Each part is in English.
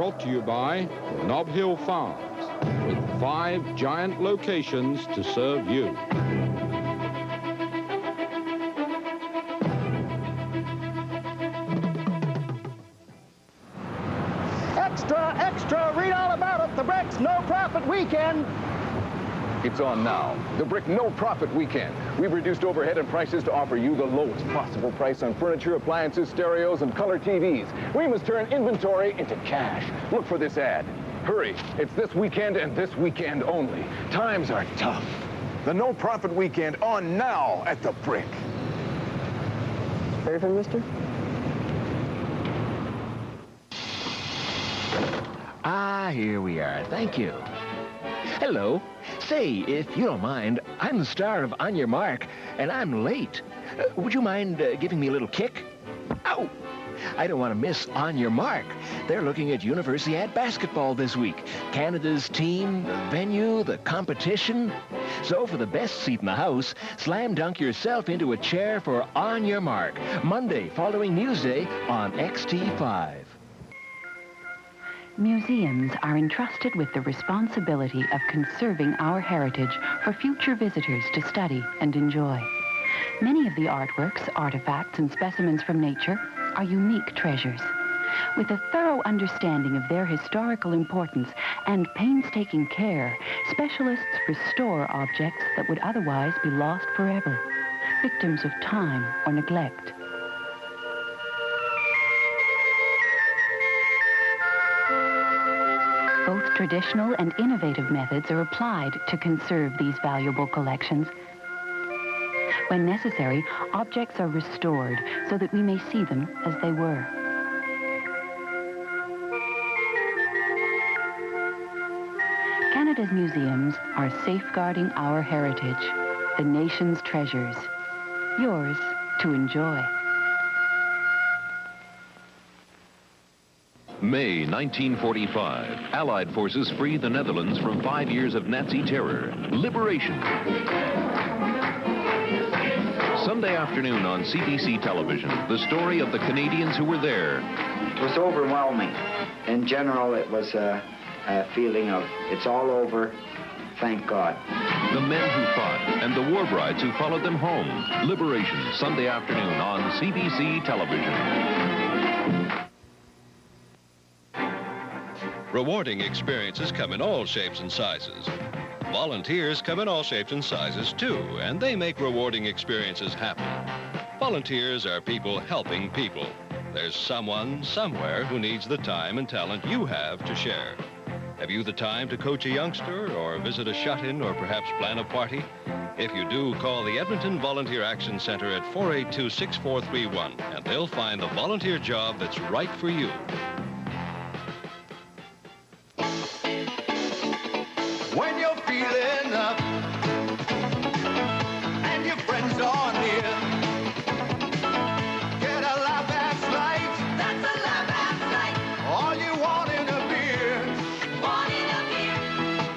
brought to you by Nob Hill Farms, with 5 giant locations to serve you. Extra, extra, read all about it. The Brick's No Profit Weekend. It's on now. The Brick No Profit Weekend. We've reduced overhead and prices to offer you the lowest possible price on furniture, appliances, stereos, and color TVs. We must turn inventory into cash. Look for this ad. Hurry, it's this weekend and this weekend only. Times are tough. The No Profit Weekend on now at the Brick. Anything, mister? Ah, here we are. Thank you. Hello. Say, if you don't mind, I'm the star of On Your Mark, and I'm late. Would you mind giving me a little kick? Ow! I don't want to miss On Your Mark. They're looking at Universiade basketball this week. Canada's team, the venue, the competition. So for the best seat in the house, slam dunk yourself into a chair for On Your Mark. Monday, following Newsday on XT5. Museums are entrusted with the responsibility of conserving our heritage for future visitors to study and enjoy. Many of the artworks, artifacts, and specimens from nature are unique treasures. With a thorough understanding of their historical importance and painstaking care, specialists restore objects that would otherwise be lost forever, victims of time or neglect. Both traditional and innovative methods are applied to conserve these valuable collections. When necessary, objects are restored so that we may see them as they were. Canada's museums are safeguarding our heritage, the nation's treasures, yours to enjoy. May 1945, Allied forces freed the Netherlands from 5 years of Nazi terror. Liberation. Sunday afternoon on CBC television, the story of the Canadians who were there. It was overwhelming. In general, it was a feeling of, it's all over, thank God. The men who fought and the war brides who followed them home. Liberation, Sunday afternoon on CBC television. Rewarding experiences come in all shapes and sizes. Volunteers come in all shapes and sizes too, and they make rewarding experiences happen. Volunteers are people helping people. There's someone, somewhere, who needs the time and talent you have to share. Have you the time to coach a youngster, or visit a shut-in, or perhaps plan a party? If you do, call the Edmonton Volunteer Action Center at 482-6431, and they'll find the volunteer job that's right for you. When you're feeling up and your friends are near, get a Labatt's Light. That's a Labatt's Light. All you want in a beer. Want in a beer.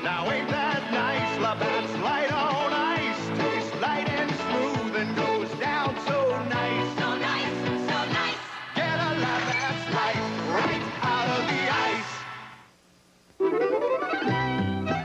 Now ain't that nice? Labatt's Light on ice. Tastes light and smooth and goes down so nice. So nice, so nice. Get a Labatt's Light right out of the ice.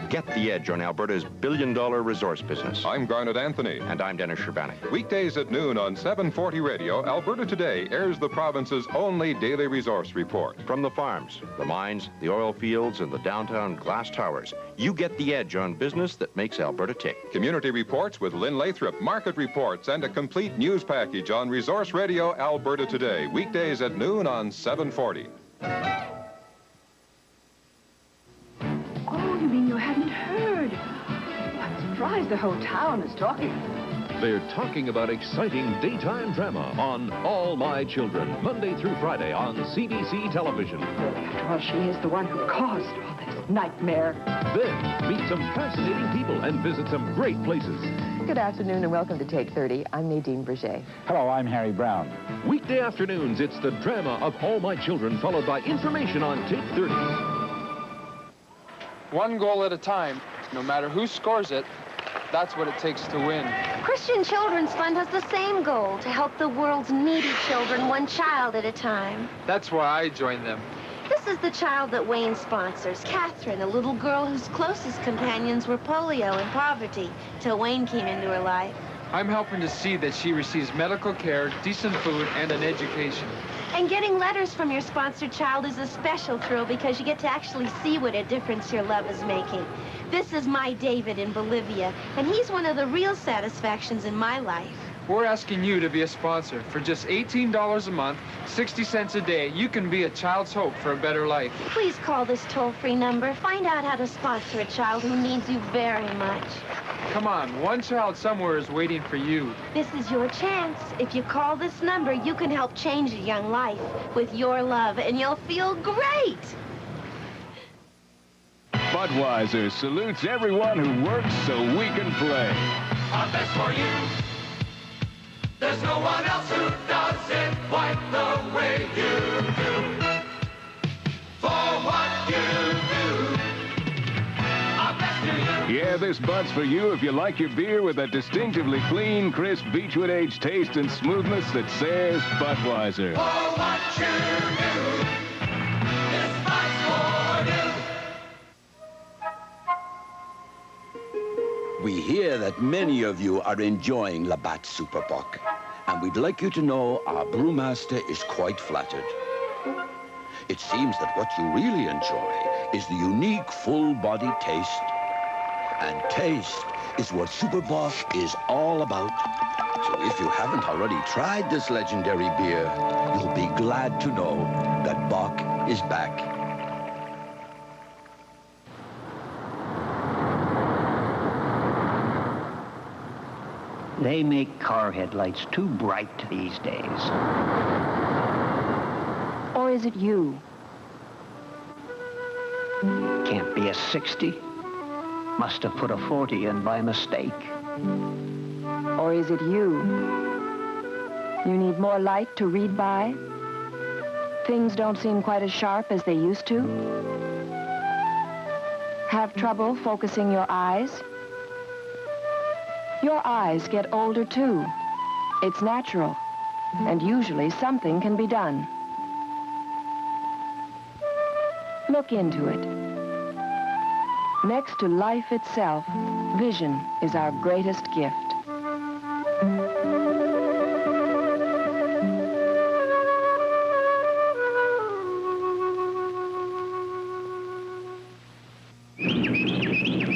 Get the edge on Alberta's billion-dollar resource business. I'm Garnet Anthony. And I'm Dennis Sherbanek. Weekdays at noon on 740 Radio, Alberta Today airs the province's only daily resource report. From the farms, the mines, the oil fields, and the downtown glass towers, you get the edge on business that makes Alberta tick. Community reports with Lynn Lathrop, market reports, and a complete news package on Resource Radio, Alberta Today. Weekdays at noon on 740. Oh, you mean you hadn't heard? I'm surprised the whole town is talking. They're talking about exciting daytime drama on All My Children, Monday through Friday on CBC television. After all, she is the one who caused all this nightmare. Then meet some fascinating people and visit some great places. Good afternoon and welcome to Take 30. I'm Nadine Berger. Hello, I'm Harry Brown. Weekday afternoons, it's the drama of All My Children, followed by information on Take 30. One goal at a time. No matter who scores it, that's what it takes to win. Christian Children's Fund has the same goal, to help the world's needy children one child at a time. That's why I joined them. This is the child that Wayne sponsors, Catherine, a little girl whose closest companions were polio and poverty, till Wayne came into her life. I'm helping to see that she receives medical care, decent food, and an education. And getting letters from your sponsored child is a special thrill because you get to actually see what a difference your love is making. This is my David in Bolivia, and he's one of the real satisfactions in my life. We're asking you to be a sponsor. For just $18 a month, 60 cents a day, you can be a child's hope for a better life. Please call this toll-free number. Find out how to sponsor a child who needs you very much. Come on, one child somewhere is waiting for you. This is your chance. If you call this number, you can help change a young life with your love, and you'll feel great. Budweiser salutes everyone who works so we can play. Our best for you. There's no one else who does it quite the way you do. For what you do, our best to you. Yeah, this Bud's for you if you like your beer with a distinctively clean, crisp Beechwood aged taste and smoothness that says Budweiser. For what you do, this Bud's for you. We hear that many of you are enjoying Labatt Super Bock, and we'd like you to know our brewmaster is quite flattered. It seems that what you really enjoy is the unique full-body taste, and taste is what Super Bock is all about. So if you haven't already tried this legendary beer, you'll be glad to know that Bock is back. They make car headlights too bright these days. Or is it you? Can't be a 60. Must have put a 40 in by mistake. Or is it you? You need more light to read by? Things don't seem quite as sharp as they used to? Have trouble focusing your eyes? Your eyes get older too. It's natural, and usually something can be done. Look into it. Next to life itself, vision is our greatest gift.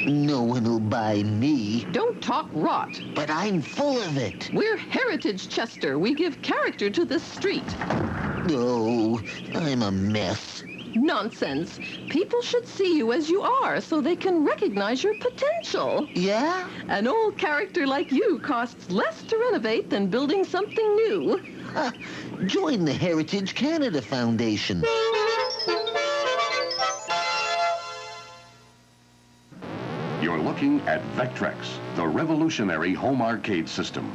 No one will buy me. Don't talk rot. But I'm full of it. We're Heritage Chester. We give character to this street. Oh, I'm a mess. Nonsense. People should see you as you are so they can recognize your potential. Yeah? An old character like you costs less to renovate than building something new. Join the Heritage Canada Foundation. You're looking at Vectrex, the revolutionary home arcade system.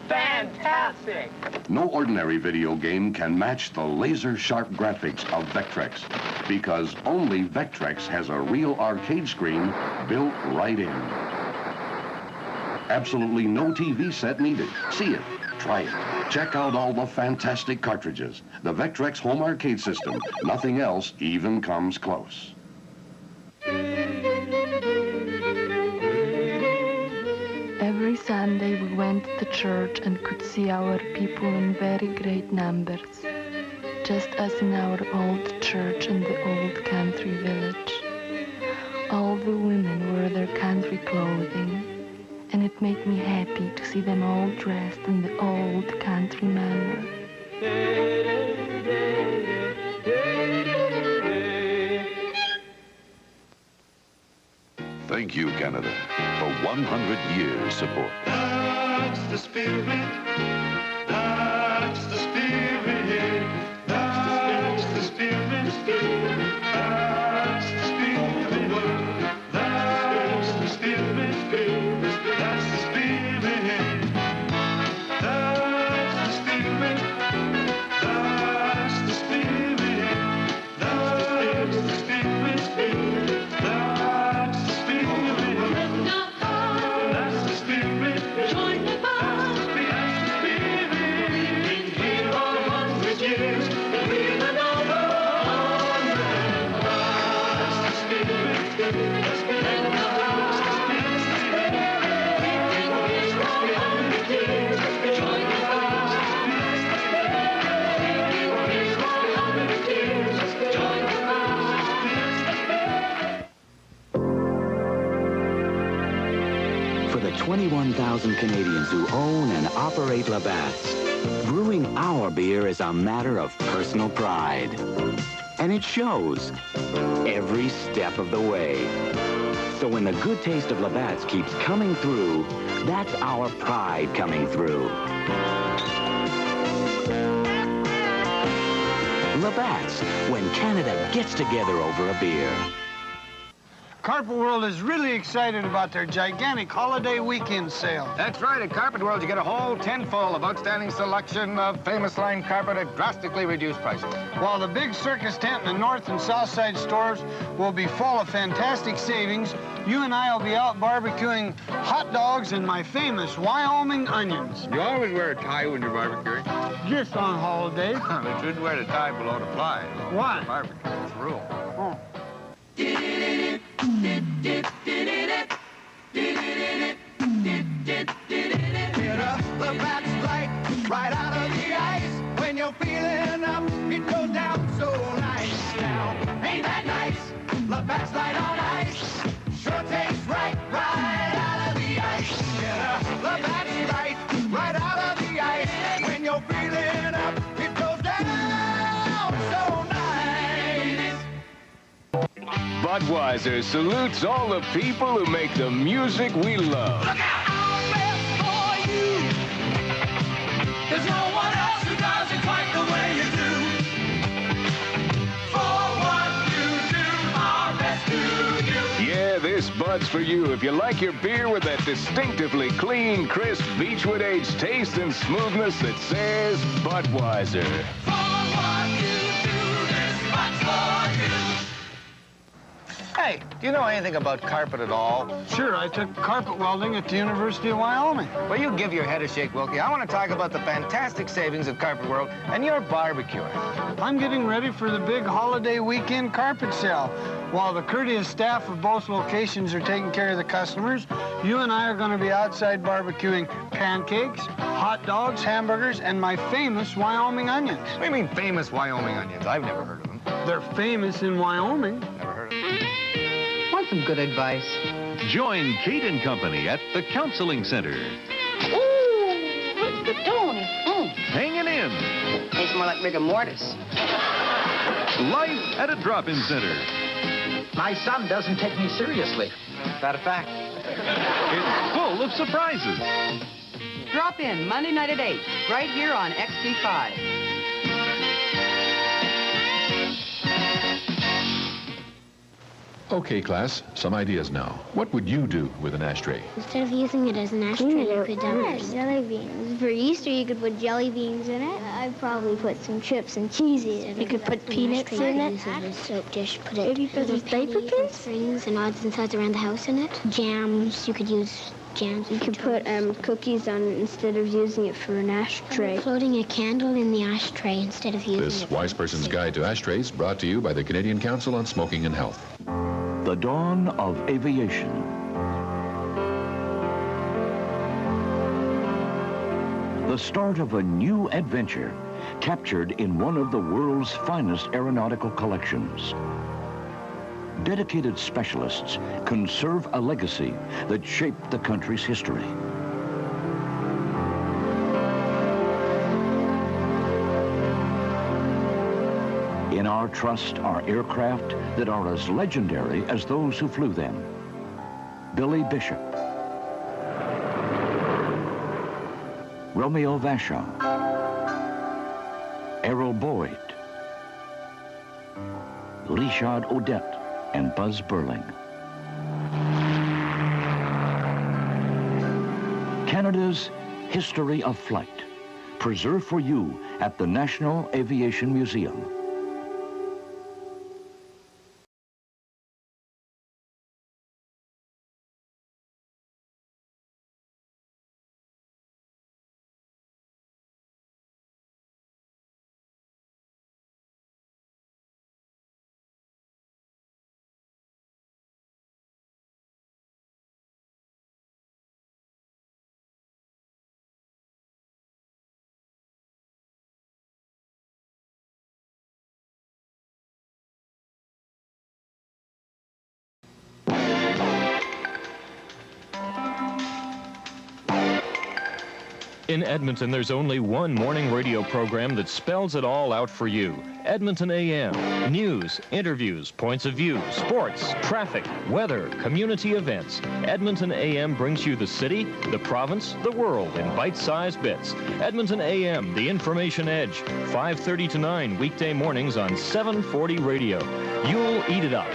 Fantastic! No ordinary video game can match the laser-sharp graphics of Vectrex, because only Vectrex has a real arcade screen built right in. Absolutely no TV set needed. See it, try it. Check out all the fantastic cartridges. The Vectrex home arcade system. Nothing else even comes close. Every Sunday we went to church and could see our people in very great numbers, just as in our old church in the old country village. All the women wore their country clothing, and it made me happy to see them all dressed in the old country manner. Thank you, Canada, for 100 years support. That's the spirit. That's the spirit. That's the spirit. That's the spirit. That's the spirit. That's the spirit. That's the spirit. That's the spirit. That's the spirit. That's the spirit. That's the spirit. Join the band. That's the spirit. 21,000 Canadians who own and operate Labatt's. Brewing our beer is a matter of personal pride. And it shows every step of the way. So when the good taste of Labatt's keeps coming through, that's our pride coming through. Labatt's, when Canada gets together over a beer. Carpet World is really excited about their gigantic holiday weekend sale. That's right. At Carpet World, you get a whole tent full of outstanding selection of famous line carpet at drastically reduced prices. While the big circus tent in the north and south side stores will be full of fantastic savings, you and I will be out barbecuing hot dogs and my famous Wyoming onions. You always wear a tie when you're barbecuing? Just on holidays. But you shouldn't wear the tie below the fly. Why? Barbecue. It's a rule. Oh. Get up, Labatt's light, right out of the ice. When you're feeling up, it goes down so nice. Now, ain't that nice? Labatt's light on ice. Sure tastes right, right out of the ice. Get up, Labatt's light, right out of the ice. When you're feeling up, it goes down so nice. Budweiser salutes all the people who make the music we love. Look out! Our best for you. There's no one else who does it quite the way you do. For what you do, our best to you. Yeah, this Bud's for you if you like your beer with that distinctively clean, crisp, beechwood-aged taste and smoothness that says Budweiser. For what you do, this Bud's for you. Hey, do you know anything about carpet at all? Sure, I took carpet welding at the University of Wyoming. Well, you give your head a shake, Wilkie. I want to talk about the fantastic savings at Carpet World and your barbecuing. I'm getting ready for the big holiday weekend carpet sale. While the courteous staff of both locations are taking care of the customers, you and I are going to be outside barbecuing pancakes, hot dogs, hamburgers, and my famous Wyoming onions. What do you mean famous Wyoming onions? I've never heard of them. They're famous in Wyoming. Never heard of them. Want some good advice? Join Kate and Company at the Counseling Center. Ooh, it's the tone. Hanging in. Tastes more like rigor mortis. Life at a drop-in center. My son doesn't take me seriously. That a fact? It's full of surprises. Drop in Monday night at 8, right here on XT5. Okay, class, some ideas now. What would you do with an ashtray? Instead of using it as an ashtray, you could jelly beans. For Easter, you could put jelly beans in it. I'd probably put some chips and cheese in it. You could put peanuts in it. Use it as soap dish. Put it. Maybe put paper pins, strings, and odds and sods around the house in it. Jams. You could use jams. You could put cookies on it instead of using it for an ashtray. Floating a candle in the ashtray instead of using it. This Wise Person's Guide to Ashtrays brought to you by the Canadian Council on Smoking and Health. The dawn of aviation. The start of a new adventure captured in one of the world's finest aeronautical collections. Dedicated specialists conserve a legacy that shaped the country's history. In our trust are aircraft that are as legendary as those who flew them. Billy Bishop, Romeo Vachon, Errol Boyd, Lishad Odette, and Buzz Burling. Canada's history of flight, preserved for you at the National Aviation Museum. In Edmonton, there's only one morning radio program that spells it all out for you. Edmonton AM. News, interviews, points of view, sports, traffic, weather, community events. Edmonton AM brings you the city, the province, the world in bite-sized bits. Edmonton AM, the information edge. 5:30 to 9 weekday mornings on 740 radio. You'll eat it up.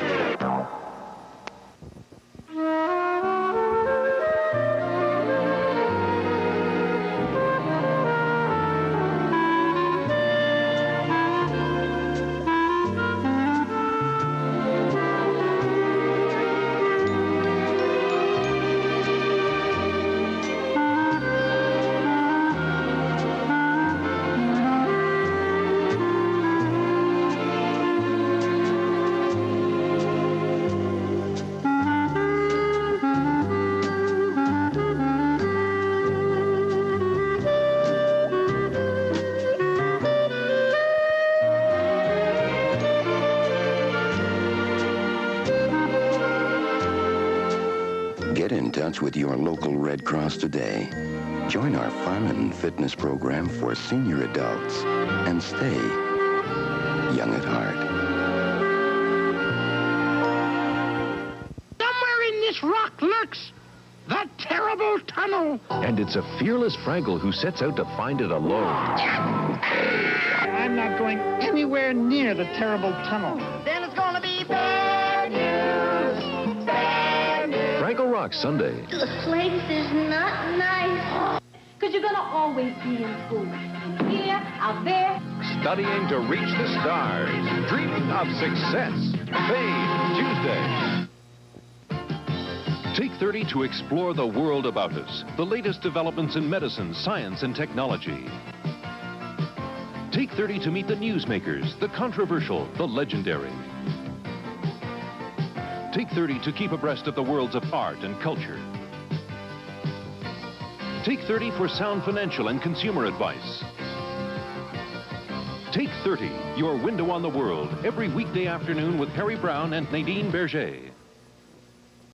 Get in touch with your local Red Cross today. Join our fun and fitness program for senior adults and stay young at heart. Somewhere in this rock lurks the terrible tunnel. And it's a fearless Frankel who sets out to find it alone. I'm not going anywhere near the terrible tunnel. Then it's gonna be bad news. Bad news. Frankel Rock Sunday. The place is not nice. Because you're going to always be in school. In here, out there. Studying to reach the stars. Dreaming of success. Fame Tuesday. Take 30 to explore the world about us. The latest developments in medicine, science, and technology. Take 30 to meet the newsmakers, the controversial, the legendary. Take 30 to keep abreast of the worlds of art and culture. Take 30 for sound financial and consumer advice. Take 30, your window on the world, every weekday afternoon with Harry Brown and Nadine Berger.